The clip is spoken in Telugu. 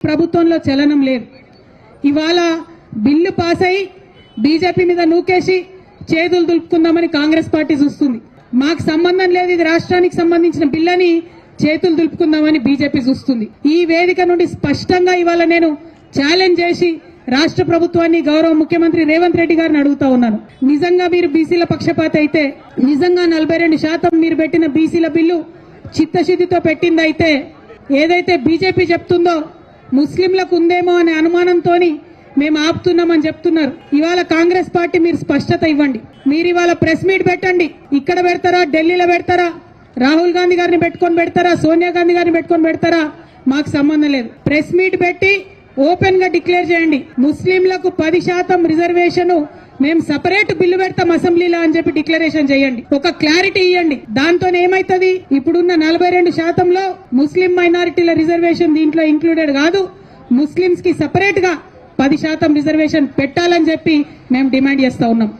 ప్రభుత్వంలో చలనం లేదు. ఇవాళ బిల్లు పాస్ అయి బీజేపీ మీద నూకేసి చేతులు దులుపుకుందామని కాంగ్రెస్ పార్టీ చూస్తుంది. మాకు సంబంధం లేదు, ఇది రాష్ట్రానికి సంబంధించిన బిల్లని చేతులు దులుపుకుందామని బీజేపీ చూస్తుంది. ఈ వేదిక నుండి స్పష్టంగా ఇవాళ నేను ఛాలెంజ్ చేసి రాష్ట్ర ప్రభుత్వాన్ని, గౌరవ ముఖ్యమంత్రి రేవంత్ రెడ్డి గారిని అడుగుతా ఉన్నాను. నిజంగా మీరు బీసీల పక్షపాత అయితే, నిజంగా 42% మీరు పెట్టిన బీసీల బిల్లు చిత్తశుద్ధితో పెట్టిందైతే, ఏదైతే బీజేపీ చెప్తుందో ముస్లింలకు ఉందేమో అనే అనుమానంతో మేము ఆపుతున్నామని చెప్తున్నారు. ఇవాళ కాంగ్రెస్ పార్టీ మీరు స్పష్టత ఇవ్వండి. మీరు ఇవాళ ప్రెస్ మీట్ పెట్టండి. ఇక్కడ పెడతారా, ఢిల్లీలో పెడతారా, రాహుల్ గాంధీ గారిని పెట్టుకొని పెడతారా, సోనియా గాంధీ గారిని పెట్టుకొని పెడతారా, మాకు సంబంధం లేదు. ప్రెస్ మీట్ పెట్టి ఓపెన్ గా డిక్లేర్ చేయండి. ముస్లింలకు 10% రిజర్వేషన్ మేము సపరేట్ బిల్లు పెడతాం అసెంబ్లీలో అని చెప్పి డిక్లరేషన్ చేయండి. ఒక క్లారిటీ ఇవ్వండి. దాంతో ఏమైతుంది, ఇప్పుడున్న 42%లో ముస్లిం మైనారిటీల రిజర్వేషన్ దీంట్లో ఇంక్లూడెడ్ కాదు. ముస్లింస్ కి సపరేట్ గా 10% రిజర్వేషన్ పెట్టాలని చెప్పి మేము డిమాండ్ చేస్తా ఉన్నాం.